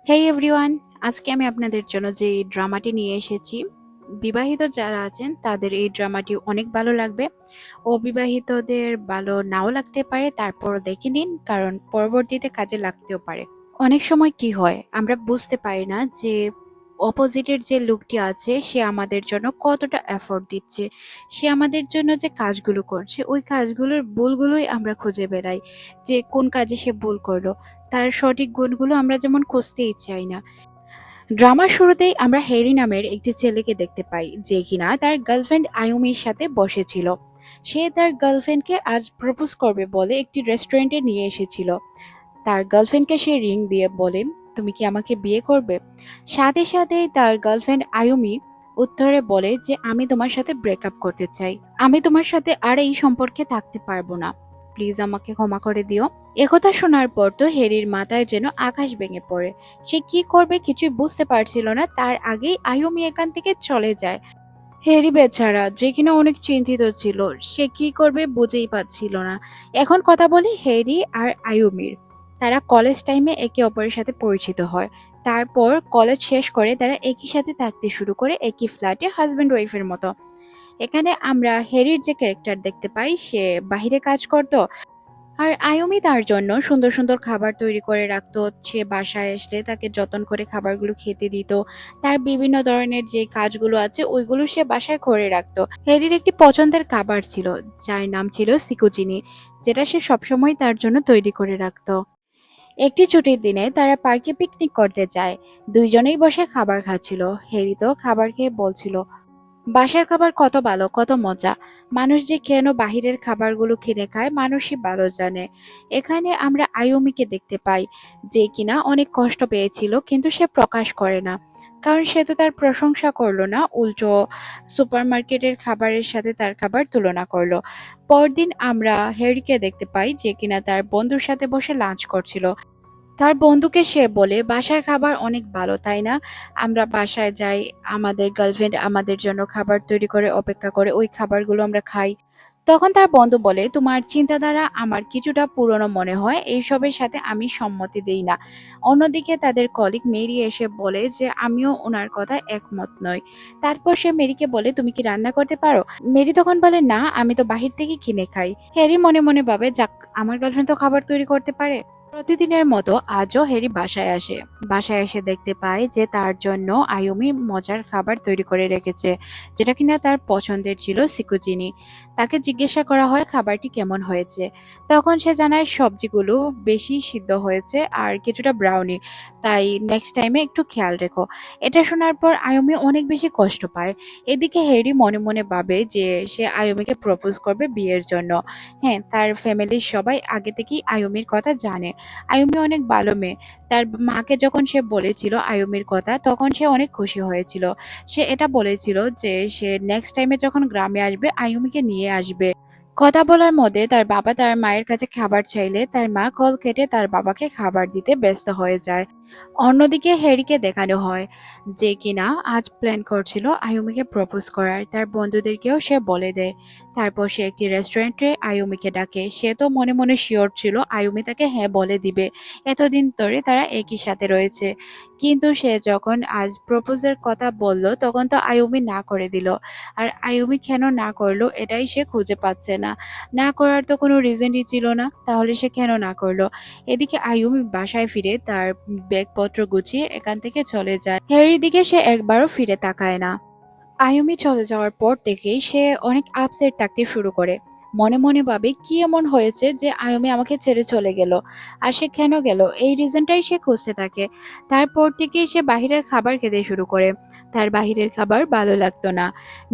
হেই everyone, আজকে আমি আপনাদের জন্য যে ড্রামাটি নিয়ে এসেছি, বিবাহিত যারা আছেন তাদের এই ড্রামাটি অনেক ভালো লাগবে। অবিবাহিতদের ভালো নাও লাগতে পারে, তারপরও দেখে নিন, কারণ পরবর্তীতে কাজে লাগতেও পারে। অনেক সময় কি হয়, আমরা বুঝতে পারি না যে অপোজিটের যে লোকটি আছে সে আমাদের জন্য কতটা এফোর্ট দিচ্ছে, সে আমাদের জন্য যে কাজগুলো করছে ওই কাজগুলোর ভুলগুলোই আমরা খুঁজে বেড়াই, যে কোন কাজে সে ভুল করলো। তার সঠিক গুণগুলো আমরা যেমন খুঁজতেই চাই না। ড্রামার শুরুতেই আমরা হ্যারি নামের একটি ছেলেকে দেখতে পাই, যে কিনা তার গার্লফ্রেন্ড আয়ুমির সাথে বসেছিল। সে তার গার্লফ্রেন্ডকে আজ প্রপোজ করবে বলে একটি রেস্টুরেন্টে নিয়ে এসেছিল। তার গার্লফ্রেন্ডকে সে রিং দিয়ে বলে, তুমি কি আমাকে বিয়ে করবে? সাথে সাথেই তার গার্লফ্রেন্ড আয়ুমি উত্তরে বলে যে আমি তোমার সাথে ব্রেকআপ করতে চাই, আমি তোমার সাথে আর এই সম্পর্কে থাকতে পারবো না, প্লিজ আমাকে ক্ষমা করে দিও। একথা শোনার পর তো হ্যারির মাথায় যেন আকাশ ভেঙে পড়ে। সে কি করবে কিছুই বুঝতে পারছিল না, তার আগেই আয়ুমি এখান থেকে চলে যায়। হ্যারি বেচারা, যে কিনা অনেক চিন্তিত ছিল, সে কি করবে বুঝেই পাচ্ছিল না। এখন কথা বলি হ্যারি আর আয়ুমির। তারা কলেজ টাইমে একে অপরের সাথে পরিচিত হয়। তারপর কলেজ শেষ করে তারা একই সাথে থাকতে শুরু করে, একই ফ্ল্যাটে হাজব্যান্ড ওয়াইফের মতো। এখানে আমরা হ্যারির যে ক্যারেক্টার দেখতে পাই, সে বাহিরে কাজ করত, আর আয়ুমি তার জন্য সুন্দর সুন্দর খাবার তৈরি করে রাখতো। সে বাসায় আসলে তাকে যত্ন করে খাবারগুলো খেতে দিত। তার বিভিন্ন ধরনের যে কাজগুলো আছে ওইগুলো সে বাসায় করে রাখতো। হ্যারির একটি পছন্দের খাবার ছিল, যার নাম ছিল সিকুচিনি, যেটা সে সবসময় তার জন্য তৈরি করে রাখতো। একটি ছুটির দিনে তারা পার্কে পিকনিক করতে যায়। দুইজনেই বসে খাবার খাচ্ছিল। হ্যারি তো খাবার খেয়ে বলছিল, বাসার খাবার কত ভালো, কত মজা। মানুষ যে কেন বাহিরের খাবারগুলো কিনে খায় মানুষই ভালো জানে। এখানে আমরা আয়ুমিকে দেখতে পাই, যে কিনা অনেক কষ্ট পেয়েছিল, কিন্তু সে প্রকাশ করে না, কারণ সে তো তার প্রশংসা করলো না, উল্টো সুপারমার্কেটের খাবারের সাথে তার খাবার তুলনা করলো। পরদিন আমরা হ্যারিকে দেখতে পাই, যে কিনা তার বন্ধুর সাথে বসে লাঞ্চ করছিল। তার বন্ধুকে সে বলে, বাসার খাবার অনেক ভালো তাই না? আমরা বাসায় যাই, আমাদের গার্লফ্রেন্ড আমাদের জন্য খাবার তৈরি করে অপেক্ষা করে, ওই খাবারগুলো আমরা খাই। তখন তার বন্ধু বলে, তোমার চিন্তাধারা আমার কিছুটা পুরনো মনে হয়, এইসবের সাথে আমি সম্মতি দেই না। অন্যদিকে তাদের কলিগ মেরি এসে বলে যে আমিও ওনার কথা একমত নই। তারপর সে মেরিকে বলে, তুমি কি রান্না করতে পারো? মেরি তখন বলে, না, আমি তো বাহির থেকে কিনে খাই। হ্যারি মনে মনে ভাবে, যাক, আমার গার্লফ্রেন্ড তো খাবার তৈরি করতে পারে। প্রতিদিনের মতো আজও হ্যারি বাসায় আসে। বাসায় এসে দেখতে পায় যে তার জন্য আয়ুমি মজার খাবার তৈরি করে রেখেছে, যেটা কিনা তার পছন্দের ছিল, সিকুচিনি। তাকে জিজ্ঞাসা করা হয় খাবারটি কেমন হয়েছে। তখন সে জানায় সবজিগুলো বেশি সিদ্ধ হয়েছে আর কিছুটা ব্রাউনি, তাই নেক্সট টাইমে একটু খেয়াল রেখো। এটা শোনার পর আয়ুমি অনেক বেশি কষ্ট পায়। এদিকে হ্যারি মনে মনে ভাবে যে সে আয়ুমিকে প্রপোজ করবে বিয়ের জন্য। হ্যাঁ, তার ফ্যামিলির সবাই আগে থেকেই আয়ুমির কথা জানে। আয়ুমি অনেক ভালো মেয়ে। তার মাকে যখন সে বলেছিল আয়ুমির কথা, তখন সে অনেক খুশি হয়েছিল। সে এটা বলেছিল যে সে নেক্সট টাইমে যখন গ্রামে আসবে আয়ুমিকে নিয়ে আসবে। কথা বলার মধ্যে তার বাবা তার মায়ের কাছে খাবার চাইলে তার মা কল কেটে তার বাবাকে খাবার দিতে ব্যস্ত হয়ে যায়। অন্যদিকে হ্যারিকে দেখানো হয়, যে কিনা আজ প্ল্যান করছিল আয়ুমিকে প্রপোজ করার, তার বন্ধুদেরকেও সে বলে দেয়। তারপর সে একটি রেস্টুরেন্টে আয়ুমিকে ডাকে। সে তো মনে মনে শিওর ছিল আয়ুমি তাকে হ্যাঁ বলে দিবে, এতদিন ধরে তারা একই সাথে রয়েছে। কিন্তু সে যখন আজ প্রপোজের কথা বলল, তখন তো আয়ুমি না করে দিল। আর আয়ুমি কেন না করলো এটাই সে খুঁজে পাচ্ছে না। না করার তো কোনো রিজনই ছিল না, তাহলে সে কেন না করলো? এদিকে আয়ুমি বাসায় ফিরে তার ব্যাগপত্র গুছিয়ে এখান থেকে চলে যায়। হ্যারির দিকে সে একবারও ফিরে তাকায় না। আয়ুমি চলে যাওয়ার পর থেকেই সে অনেক আপসেট থাকতে শুরু করে। মনে মনে ভাবে, কি এমন হয়েছে যে আয়ুমি আমাকে ছেড়ে চলে গেল, আর সে কেন গেল, এই রিজনটাই সে খুঁজতে থাকে। তারপর থেকেই সে বাহিরের খাবার খেতে শুরু করে। তার বাহিরের খাবার ভালো লাগতো না।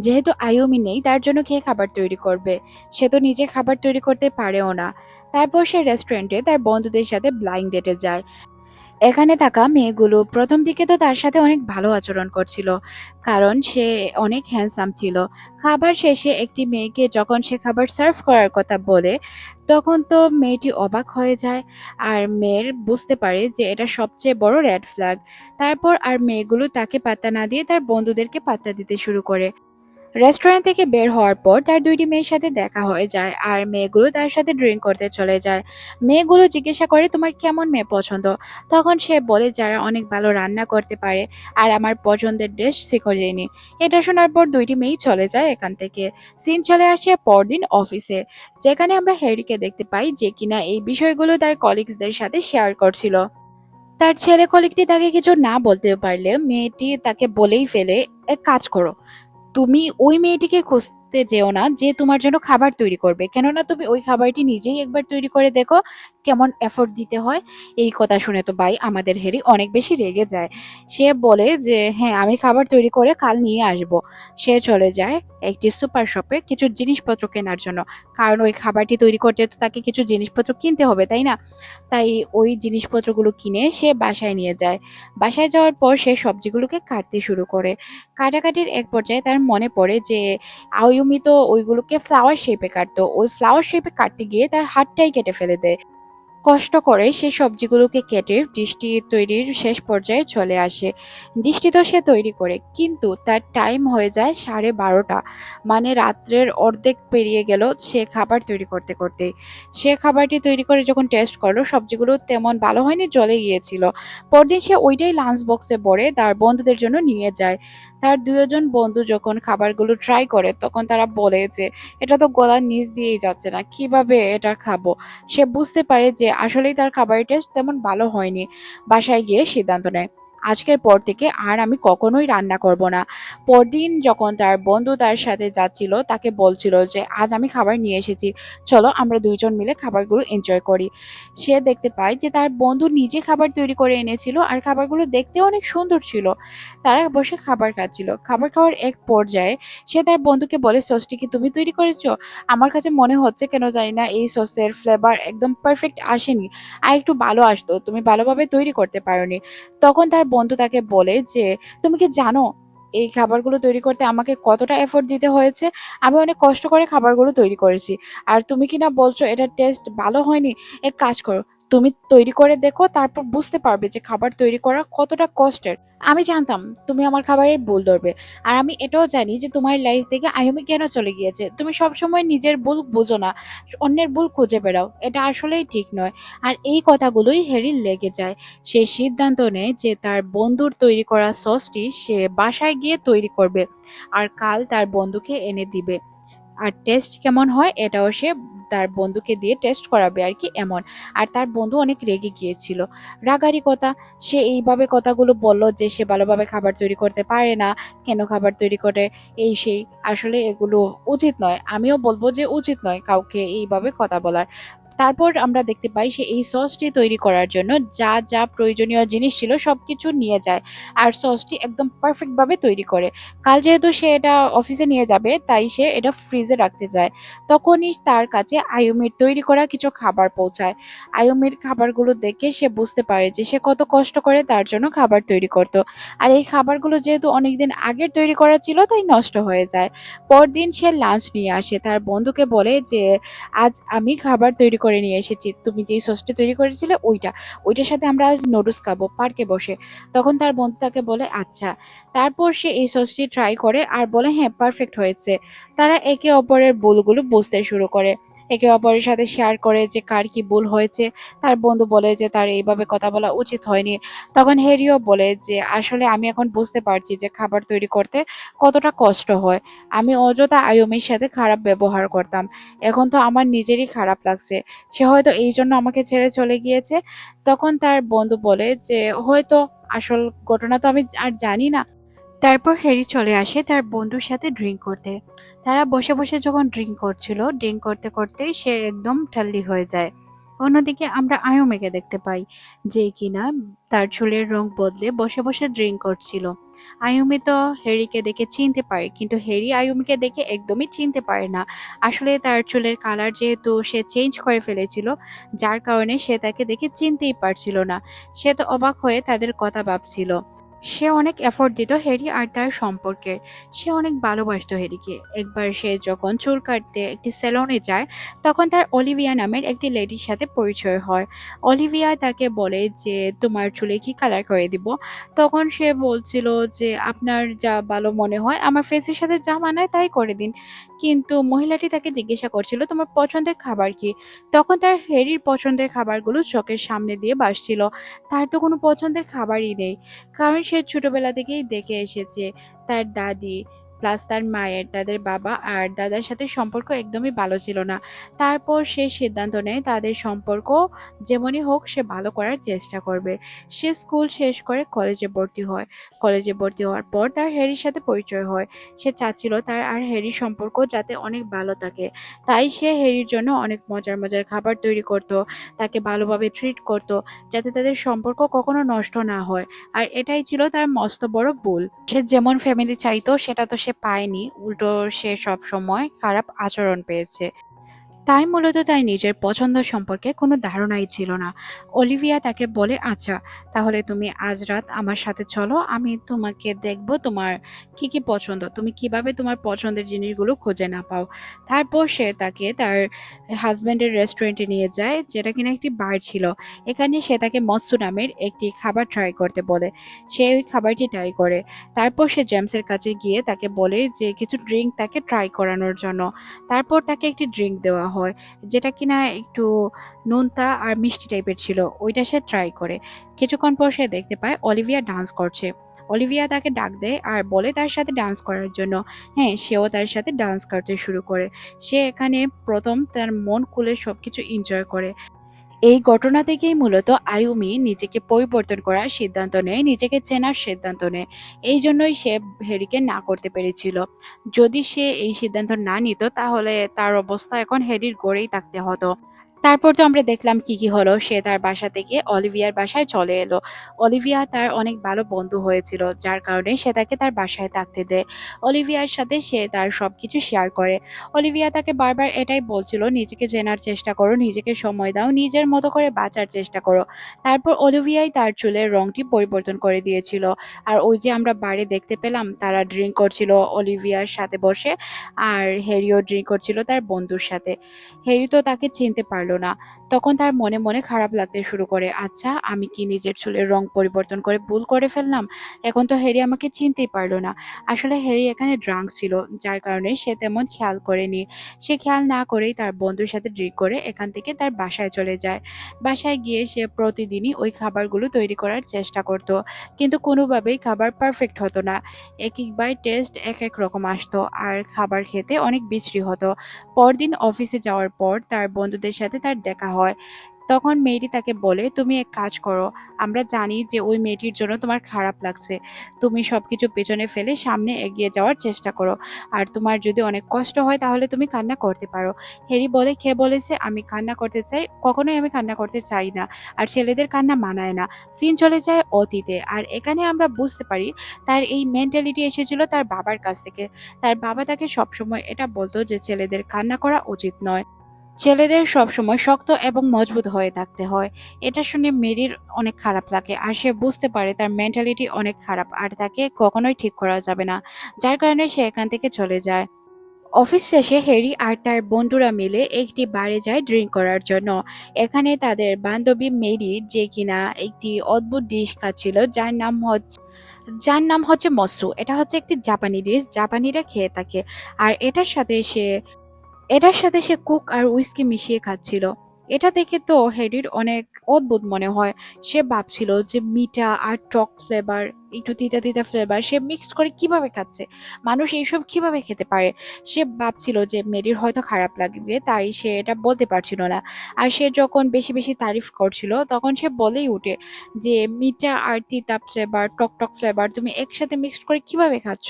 যেহেতু আয়ুমি নেই, তার জন্য খেয়ে খাবার তৈরি করবে, সে তো নিজে খাবার তৈরি করতে পারেও না। তারপর সে রেস্টুরেন্টে তার বন্ধুদের সাথে ব্লাইন্ড ডেটে যায়। এখানে থাকা মেয়েগুলো প্রথম দিকে তো তার সাথে অনেক ভালো আচরণ করছিল, কারণ সে অনেক হ্যান্ডসাম ছিল। খাবার শেষে একটি মেয়েকে যখন সে খাবার সার্ভ করার কথা বলে, তখন তো মেয়েটি অবাক হয়ে যায়। আর মেয়ের বুঝতে পারে যে এটা সবচেয়ে বড় রেড ফ্ল্যাগ। তারপর আর মেয়েগুলো তাকে পাত্তা না দিয়ে তার বন্ধুদেরকে পাত্তা দিতে শুরু করে। রেস্টুরেন্ট থেকে বের হওয়ার পর তার ২টি মেয়ের সাথে দেখা হয়ে যায় আর মেয়েগুলো তার সাথে ড্রিংক করতে চলে যায়। মেয়েগুলো জিজ্ঞাসা করে, "তোমার কেমন মেয়ে পছন্দ?" তখন সে বলে, "যারা অনেক ভালো রান্না করতে পারে আর আমার পছন্দের ডিশ শিখোজিনি।" এটা শোনার পর ২টি মেয়েই চলে যায় এখান থেকে। সিন চলে আসে পরদিন অফিসে, যেখানে আমরা হ্যারিকে দেখতে পাই যে কিনা এই বিষয়গুলো তার কলিগসদের সাথে শেয়ার করছিল। তার ছেলে কলিগটি তাকে কিছু না বলতে পারলে মেয়েটি তাকে বলেই ফেলে, "এক কাজ করো, তুমি ওই মেয়েটিকে খুঁজতে যেও না যে তোমার জন্য খাবার তৈরি করবে। কেননা তুমি ওই খাবারটি নিজেই একবার তৈরি করে দেখো কেমন এফোর্ট দিতে হয়।" এই কথা শুনে তো ভাই আমাদের হ্যারি অনেক বেশি রেগে যায়। সে বলে যে, "হ্যাঁ, আমি খাবার তৈরি করে কাল নিয়ে আসবো।" সে চলে যায় একটি সুপার শপে কিছু জিনিসপত্র কেনার জন্য। কারণ ওই খাবারটি তৈরি করতে তো তাকে কিছু জিনিসপত্র কিনতে হবে, তাই না? তাই ওই জিনিসপত্রগুলো কিনে সে বাসায় নিয়ে যায়। বাসায় যাওয়ার পর সে সবজিগুলোকে কাটতে শুরু করে। কাটাকাটির এক পর্যায়ে তার মনে পড়ে যে আয়ুমি তো ওইগুলোকে ফ্লাওয়ার শেপে কাটতো। ওই ফ্লাওয়ার শেপে কাটতে গিয়ে তার হাতটাই কেটে ফেলে দেয়। কষ্ট করে সে সবজিগুলোকে কেটে ডিশটি তৈরির শেষ পর্যায়ে চলে আসে। ডিশটি তো সে তৈরি করে, কিন্তু তার টাইম হয়ে যায় 12:30। মানে রাত্রের অর্ধেক পেরিয়ে গেল সে খাবার তৈরি করতে করতে। সে খাবারটি তৈরি করে যখন টেস্ট করলো, সবজিগুলো তেমন ভালো হয়নি, জ্বলে গিয়েছিল। পরদিন সে ওইটাই লাঞ্চ বক্সে ভরে তার বন্ধুদের জন্য নিয়ে যায়। তার দুজন বন্ধু যখন খাবারগুলো ট্রাই করে তখন তারা বলে যে, "এটা তো গলার নিচ দিয়েই যাচ্ছে না, কিভাবে এটা খাবো?" সে বুঝতে পারে যে আসলেই তার খাবারের টেস্ট তেমন ভালো হয়নি। বাসায় গিয়ে সিদ্ধান্ত নেয়, আজকের পর থেকে আর আমি কখনোই রান্না করব না। পরদিন যখন তার বন্ধু তার সাথে যাচ্ছিল, তাকে বলছিল যে, "আজ আমি খাবার নিয়ে এসেছি। চলো আমরা ২ জন মিলে খাবারগুলো এনজয় করি।" সে দেখতে পায় যে তার বন্ধু নিজে খাবার তৈরি করে এনেছিল আর খাবারগুলো দেখতেও অনেক সুন্দর ছিল। তারা বসে খাবার খাচ্ছিল। খাবার খাওয়ার এক পর্যায়ে সে তার বন্ধুকে বলে, "সসটি কি তুমি তৈরি করেছো? আমার কাছে মনে হচ্ছে কেন জানি না এই সসের ফ্লেভার একদম পারফেক্ট আসেনি। আরেকটু ভালো আসতো। তুমি ভালোভাবে তৈরি করতে পারোনি।" তখন তার বন্ধু তাকে বলে যে, "তুমি কি জানো এই খাবারগুলো তৈরি করতে আমাকে কতটা এফোর্ট দিতে হয়েছে? আমি অনেক কষ্ট করে খাবারগুলো তৈরি করেছি। আর তুমি কিনা বলছো এটার টেস্ট ভালো হয়নি? এক কাজ করো, তুমি তৈরি করে দেখো, তারপর বুঝতে পারবে যে খাবার তৈরি করা কতটা কষ্টের। আমি জানতাম তুমি আমার খাবারের ভুল ধরবে। আর আমি এটাও জানি যে তোমার লাইফ থেকে আয়ুমি কেন চলে গিয়েছে। তুমি সবসময় নিজের ভুল বুঝো না, অন্যের ভুল খুঁজে বেড়াও। এটা আসলেই ঠিক নয়।" আর এই কথাগুলোই হ্যারির লেগে যায়। সে সিদ্ধান্ত নেয় যে তার বন্ধুর তৈরি করা সসটি সে বাসায় গিয়ে তৈরি করবে আর কাল তার বন্ধুকে এনে দিবে। আর টেস্ট কেমন হয় এটাও সে তার বন্ধুকে দিয়ে টেস্ট করাবে আর কি, এমন। আর তার বন্ধু অনেক রেগে গিয়েছিল। রাগারই কথা, সে এইভাবে কথাগুলো বলল যে সে ভালোভাবে খাবার তৈরি করতে পারে না, কেন খাবার তৈরি করে, এই সেই। আসলে এগুলো উচিত নয়। আমিও বলব যে উচিত নয় কাউকে এইভাবে কথা বলার। তারপর আমরা দেখতে পাই সে এই সসটি তৈরি করার জন্য যা যা প্রয়োজনীয় জিনিস ছিল সবকিছু নিয়ে যায় আর সসটি একদম পারফেক্ট ভাবে তৈরি করে। কাল যেহেতু সে এটা অফিসে নিয়ে যাবে তাই সে এটা ফ্রিজে রাখতে যায়। তখনই তার কাছে আয়ুমির তৈরি করা কিছু খাবার পৌঁছায়। আয়ুমির খাবারগুলো দেখে সে বুঝতে পারে যে সে কত কষ্ট করে তার জন্য খাবার তৈরি করত। আর এই খাবারগুলো যেহেতু অনেকদিন আগের তৈরি করা ছিল তাই নষ্ট হয়ে যায়। পরদিন সে লাঞ্চ নিয়ে আসে, তার বন্ধুকে বলে যে, "আজ আমি খাবার তৈরি করে নিয়ে এসেছি। তুমি যেই সসটি তৈরি করেছিলে ওইটার সাথে আমরা আজ নুডলস খাবো পার্কে বসে।" তখন তার বন্ধু তাকে বলে, "আচ্ছা।" তারপর সে এই সসটি ট্রাই করে আর বলে, "হ্যাঁ, পারফেক্ট হয়েছে।" তারা একে অপরের ভুলগুলো বুঝতে শুরু করে। একে অপরের সাথে শেয়ার করে যে কার কি ভুল হয়েছে। তার বন্ধু বলে যে তার এইভাবে কথা বলা উচিত হয়নি। তখন হ্যারিও বলে যে, "আসলে আমি এখন বুঝতে পারছি যে খাবার তৈরি করতে কতটা কষ্ট হয়। আমি অযথা আয়ুমির সাথে খারাপ ব্যবহার করতাম। এখন তো আমার নিজেরই খারাপ লাগছে। সে হয়তো এইজন্য আমাকে ছেড়ে চলে গিয়েছে।" তখন তার বন্ধু বলে যে, "হয়তো, আসল ঘটনা তো আমি আর জানি না।" তারপর হ্যারি চলে আসে তার বন্ধুর সাথে ড্রিঙ্ক করতে। তারা বসে বসে যখন ড্রিঙ্ক করছিল, ড্রিঙ্ক করতে করতেই সে একদম ঠাল্লি হয়ে যায়। অন্যদিকে আমরা আয়ুমিকে দেখতে পাই, যে কিনা তার চুলের রং বদলে বসে বসে ড্রিঙ্ক করছিল। আয়ুমি তো হ্যারিকে দেখে চিনতে পারে, কিন্তু হ্যারি আয়ুমিকে দেখে একদমই চিনতে পারে না। আসলে তার চুলের কালার যেহেতু সে চেঞ্জ করে ফেলেছিল, যার কারণে সে তাকে দেখে চিনতেই পারছিল না। সে তো অবাক হয়ে তাদের কথা ভাবছিল। সে অনেক এফোর্ট দিত হ্যারি আর তার সম্পর্কের। সে অনেক ভালোবাসতো হ্যারিকে। একবার সে যখন চুল কাটতে একটি সেলুনে যায়, তখন তার অলিভিয়া নামের একটি লেডির সাথে পরিচয় হয়। অলিভিয়া তাকে বলে যে তোমার চুলে কি কালার করে দিব। তখন সে বলছিল যে আপনার যা ভালো মনে হয়, আমার ফেসের সাথে যা মানায় তাই করে দিন। কিন্তু মহিলাটি তাকে জিজ্ঞাসা করছিল তোমার পছন্দের খাবার কি। তখন তার হ্যারির পছন্দের খাবারগুলো চোখের সামনে দিয়ে ভাসছিল। তার তো কোনো পছন্দের খাবারই নেই, কারণ সে ছোটবেলা থেকেই দেখে এসেছে তার দাদি প্লাস তার মায়ের, তাদের বাবা আর দাদার সাথে সম্পর্ক একদমই ভালো ছিল না। তারপর সে সিদ্ধান্ত নেয় তাদের সম্পর্ক যেমনই হোক সে ভালো করার চেষ্টা করবে। সে স্কুল শেষ করে কলেজে ভর্তি হয়। কলেজে ভর্তি হওয়ার পর তার হ্যারির সাথে পরিচয় হয়। সে চাচ্ছিল তার আর হ্যারির সম্পর্ক যাতে অনেক ভালো থাকে। তাই সে হ্যারির জন্য অনেক মজার মজার খাবার তৈরি করত, তাকে ভালোভাবে ট্রিট করত, যাতে তাদের সম্পর্ক কখনো নষ্ট না হয়। আর এটাই ছিল তার মস্ত বড় ভুল। সে যেমন ফ্যামিলি চাইতো সেটা তো সে পায়নি, উল্টো সে সব সময় খারাপ আচরণ পেয়েছে। তাই মূলত তার নিজের পছন্দ সম্পর্কে কোনো ধারণাই ছিল না। অলিভিয়া তাকে বলে আচ্ছা, তাহলে তুমি আজ রাত আমার সাথে চলো, আমি তোমাকে দেখবো তোমার কি কি পছন্দ, তুমি কিভাবে তোমার পছন্দের জিনিসগুলো খুঁজে না পাও। তারপর সে তাকে তার হাজব্যান্ডের রেস্টুরেন্টে নিয়ে যায়, যেটা কিনা একটি বার ছিল। এখানে সে তাকে মৎস্য নামের একটি খাবার ট্রাই করতে বলে। সে ওই খাবারটি ট্রাই করে। তারপর সে জেমসের কাছে গিয়ে তাকে বলে যে কিছু ড্রিঙ্ক তাকে ট্রাই করানোর জন্য। তারপর তাকে একটি ড্রিঙ্ক দেওয়া হয়, যেটা কিনা একটু নোনতা আর মিষ্টি টাইপের ছিল। ওইটা সে ট্রাই করে। কিছুক্ষণ পর সে দেখতে পায় অলিভিয়া ডান্স করছে। অলিভিয়া তাকে ডাক দেয় আর বলে তার সাথে ডান্স করার জন্য। হ্যাঁ, সেও তার সাথে ডান্স করতে শুরু করে। সে এখানে প্রথম তার মন খুলে সবকিছু এনজয় করে। এই ঘটনা থেকেই মূলত আয়ুমি নিজেকে পরিবর্তন করার সিদ্ধান্ত নেয়, নিজেকে চেনার সিদ্ধান্ত নেয়। এই জন্যই সে হ্যারিকে না করতে পেরেছিল। যদি সে এই সিদ্ধান্ত না নিত তাহলে তার অবস্থা এখন হ্যারির গড়েই থাকতে হতো। তারপর তো আমরা দেখলাম কি কি হলো। সে তার বাসা থেকে অলিভিয়ার বাসায় চলে এলো। অলিভিয়া তার অনেক ভালো বন্ধু হয়েছিল, যার কারণে সে তাকে তার বাসায় থাকতে দেয়। অলিভিয়ার সাথে সে তার সবকিছু শেয়ার করে। অলিভিয়া তাকে বারবার এটাই বলছিল নিজেকে চেনার চেষ্টা করো, নিজেকে সময় দাও, নিজের মতো করে বাঁচার চেষ্টা করো। তারপর অলিভিয়াই তার চুলের রংটি পরিবর্তন করে দিয়েছিল। আর ওই যে আমরা বারে দেখতে পেলাম তারা ড্রিঙ্ক করছিল অলিভিয়ার সাথে বসে, আর হ্যারিও ড্রিঙ্ক করছিল তার বন্ধুর সাথে। হ্যারি তো তাকে চিনতে পারলো না। তখন তার মনে মনে খারাপ লাগতে শুরু করে, আচ্ছা আমি কি নিজের চুলের রং পরিবর্তন করে ভুল করে ফেললাম। এখন তো হ্যারি আমাকে চিনতেই পারলো না। আসলে হ্যারি এখানে ড্রাঙ্ক ছিল, যার কারণে সে তেমন খেয়াল করেনি। সে খেয়াল না করেই তার বন্ধুর সাথে ড্রিঙ্ক করে এখান থেকে তার বাসায় চলে যায়। বাসায় গিয়ে সে প্রতিদিনই ওই খাবারগুলো তৈরি করার চেষ্টা করত, কিন্তু কোনোভাবেই খাবার পারফেক্ট হতো না। এক একবার টেস্ট এক এক রকম আসতো আর খাবার খেতে অনেক বিশ্রী হতো। পরদিন অফিসে যাওয়ার পর তার বন্ধুদের সাথে তার দেখা হয়। তখন মেয়েটি তাকে বলে তুমি এক কাজ করো, আমরা জানি যে ওই মেয়েটির জন্য তোমার খারাপ লাগছে, তুমি সবকিছু পেছনে ফেলে সামনে এগিয়ে যাওয়ার চেষ্টা করো। আর তোমার যদি অনেক কষ্ট হয় তাহলে তুমি কান্না করতে পারো। হ্যারি বলে কে বলেছে আমি কান্না করতে চাই, কখনোই আমি কান্না করতে চাই না। আর ছেলেদের কান্না মানায় না। সিন চলে যায় অতীতে। আর এখানে আমরা বুঝতে পারি তার এই মেন্টালিটি এসেছিল তার বাবার কাছ থেকে। তার বাবা তাকে সবসময় এটা বলতো যে ছেলেদের কান্না করা উচিত নয়, ছেলেদের সবসময় শক্ত এবং মজবুত হয়ে থাকতে হয়। এটা শুনে মেরির অনেক খারাপ লাগে আর সে বুঝতে পারে তার মেন্টালিটি অনেক খারাপ আর তাকে কখনোই ঠিক করা যাবে না, যার কারণে সে এখান থেকে চলে যায়। অফিস শেষে হ্যারি আর তার বন্ধুরা মিলে একটি বারে যায় ড্রিঙ্ক করার জন্য। এখানে তাদের বান্ধবী মেরি, যে কিনা একটি অদ্ভুত ডিশ খাচ্ছিল যার নাম হচ্ছে মসু। এটা হচ্ছে একটি জাপানি ডিশ, জাপানিরা খেয়ে থাকে। আর এটার সাথে সে কোক আর উইস্কি মিশিয়ে খাচ্ছিল। এটা দেখে তো হ্যারির অনেক অদ্ভুত মনে হয়। সে ভাবছিল যে মিঠা আর টক ফ্লেভার, একটু তিতা তিতা ফ্লেভার সে মিক্স করে কিভাবে খাচ্ছে, মানুষ এইসব কিভাবে খেতে পারে। সে ভাবছিল যে মেরির হয়তো খারাপ লাগবে, তাই সে এটা বলতে পারছিল না। আর সে যখন বেশি বেশি তারিফ করছিল তখন সে বলেই উঠে যে মিঠা আর তিতা ফ্লেভার, টক টক ফ্লেভার তুমি একসাথে মিক্স করে কিভাবে খাচ্ছ,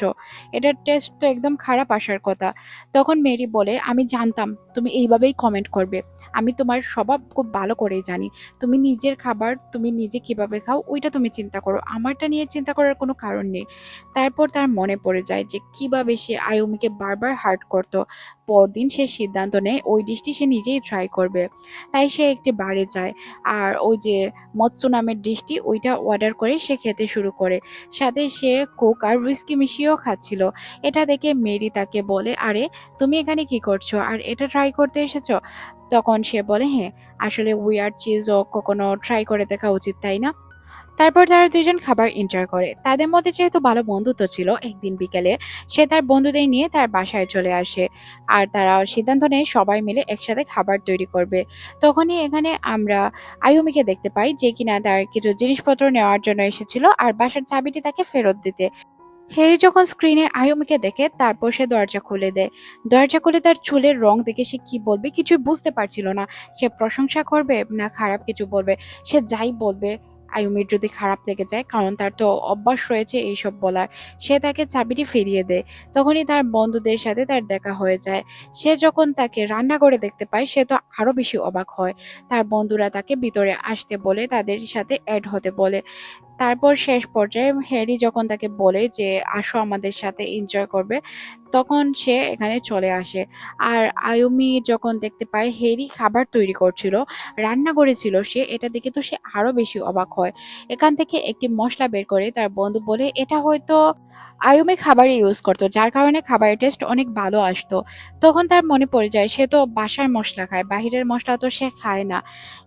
এটার টেস্ট তো একদম খারাপ আসার কথা। তখন মেরি বলে আমি জানতাম তুমি এইভাবেই কমেন্ট করবে, আমি তোমার স্বভাব খুব ভালো করেই জানি। তুমি নিজের খাবার তুমি নিজে কিভাবে খাও ওইটা তুমি চিন্তা করো, আমারটা নিয়ে চিন্তা চিন্তা করার কোনো কারণ নেই। তারপর তার মনে পড়ে যায় যে কিভাবে সে আয়ুমিকে বারবার হার্ট করত। পরদিন সে সিদ্ধান্ত নেয় ওই ডিশটি সে নিজেই ট্রাই করবে। তাই সে একটি বারে যায় আর ওই যে মৎস্য নামের ডিশটি ওইটা অর্ডার করে সে খেতে শুরু করে। সাথে সে কোক আর হুইস্কি মিশিয়েও খাচ্ছিল। এটা দেখে মেরি তাকে বলে, আরে তুমি এখানে কি করছো আর এটা ট্রাই করতে এসেছো? তখন সে বলে, হ্যাঁ, আসলে উইয়ার্ড চিজও কখনো ট্রাই করে দেখা উচিত, তাই না? তারপর তারা দুজন খাবার এনজয় করে। তাদের মধ্যে যেহেতু ভালো বন্ধুত্ব ছিল, একদিন বিকেলে সে তার বন্ধুদের নিয়ে তার বাসায় চলে আসে। আর তারা সিদ্ধান্ত নেয় সবাই মিলে একসাথে খাবার তৈরি করবে। তখনই এখানে আমরা আয়ুমিকে দেখতে পাই, যে কিনা তার কিছু জিনিসপত্র নেওয়ার জন্য এসেছিল আর বাসার চাবিটি তাকে ফেরত দিতে। হ্যারি যখন স্ক্রিনে আয়ুমিকে দেখে তারপর সে দরজা খুলে দেয়। দরজা খুলে তার চুলের রং দেখে সে কি বলবে কিছুই বুঝতে পারছিল না। সে প্রশংসা করবে না খারাপ কিছু বলবে। সে যাই বলবে আয়ুমির যদি খারাপ লেগে যায়, কারণ তার তো অভ্যাস রয়েছে এইসব বলার। সে তাকে চাবিটি ফিরিয়ে দেয়। তখনই তার বন্ধুদের সাথে তার দেখা হয়ে যায়। সে যখন তাকে রান্না করে দেখতে পায় সে তো আরো বেশি অবাক হয়। তার বন্ধুরা তাকে ভিতরে আসতে বলে, তাদের সাথে অ্যাড হতে বলে। তারপর শেষ পর্যায়ে হ্যারি যখন তাকে বলে যে আসো আমাদের সাথে এনজয় করবে, তখন সে এখানে চলে আসে। আর আয়ুমি যখন দেখতে পায় হ্যারি খাবার তৈরি করছিল, রান্না করেছিল সে, এটা দেখে তো সে আরো বেশি অবাক হয়। এখান থেকে একটি মশলা বের করে তার বন্ধু বলে এটা হয়তো আয়ুমি খাবারে ইউজ করতো, যার কারণে খাবারের টেস্ট অনেক ভালো আসতো। তখন তার মনে পড়ে যায় সে তো বাসার মশলা খায়, বাহিরের মশলা তো সে খায় না।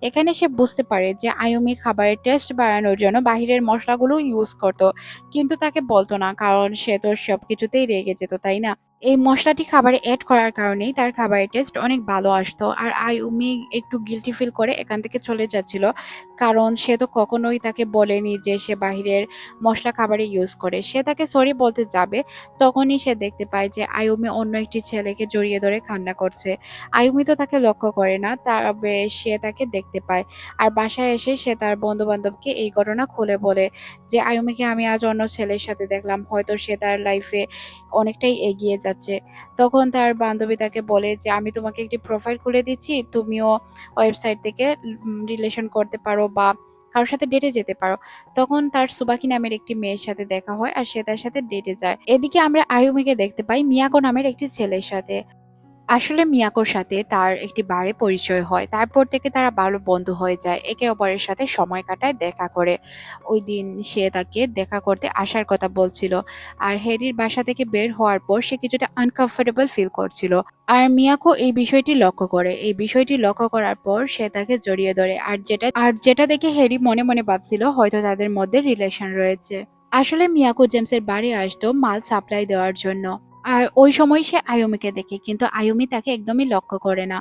এখানে সে বুঝতে পারে যে আয়ুমি খাবারের টেস্ট বাড়ানোর জন্য বাহিরের মশলাগুলো ইউজ করতো, কিন্তু তাকে বলতো না, কারণ সে তো সবকিছুতেই রেগে যেত, তাই না? এই মশলাটি খাবারে এড করার কারণেই তার খাবারের টেস্ট অনেক ভালো আসতো। আর আইউমি একটু গিল্টি ফিল করে এখান থেকে চলে যাচ্ছিল, কারণ সে তো কখনোই তাকে বলেনি যে সে বাহিরের মশলা খাবারে ইউজ করে। সে তাকে সরি বলতে যাবে, তখনই সে দেখতে পায় যে আইউমি অন্য একটি ছেলেকে জড়িয়ে ধরে কান্না করছে। আইউমি তো তাকে লক্ষ্য করে না, তবে সে তাকে দেখতে পায়। আর বাসায় এসে সে তার বন্ধু বান্ধবকে এই ঘটনা খুলে বলে যে আইউমিকে আমি আজ অন্য ছেলের সাথে দেখলাম, হয়তো সে তার লাইফে অনেকটাই এগিয়ে যাচ্ছে। তখন তার বান্ধবী তাকে বলে যে আমি তোমাকে একটি প্রোফাইল খুলে দিচ্ছি, তুমিও ওয়েবসাইট থেকে রিলেশন করতে পারো বা কারোর সাথে ডেটে যেতে পারো। তখন তার সুবাকি নামের একটি মেয়ের সাথে দেখা হয় আর সে তার সাথে ডেটে যায়। এদিকে আমরা আয়ুমিকে দেখতে পাই মিয়াকো নামের একটি ছেলের সাথে। আসলে মিয়াকোর সাথে তার একটি বারে পরিচয় হয়, তারপর থেকে তারা ভালো বন্ধু হয়ে যায়, একে অপরের সাথে সময় কাটায়, দেখা করে। ওই দিন সে তাকে দেখা করতে আসার কথা বলছিল। আর হ্যারির বাসা থেকে বের হওয়ার পর সে কিছুটা আনকমফোর্টেবল ফিল করছিল। আর মিয়াকো এই বিষয়টি লক্ষ্য করে। এই বিষয়টি লক্ষ্য করার পর সে তাকে জড়িয়ে ধরে, আর যেটা দেখে হ্যারি মনে মনে ভাবছিল হয়তো তাদের মধ্যে রিলেশন রয়েছে। আসলে মিয়াকো জেমসের বাড়ি আসতো মাল সাপ্লাই দেওয়ার জন্য। আর ওই সময় সে আয়ুমিকে দেখে, কিন্তু আয়ুমি তাকে একদমই লক্ষ্য করে না।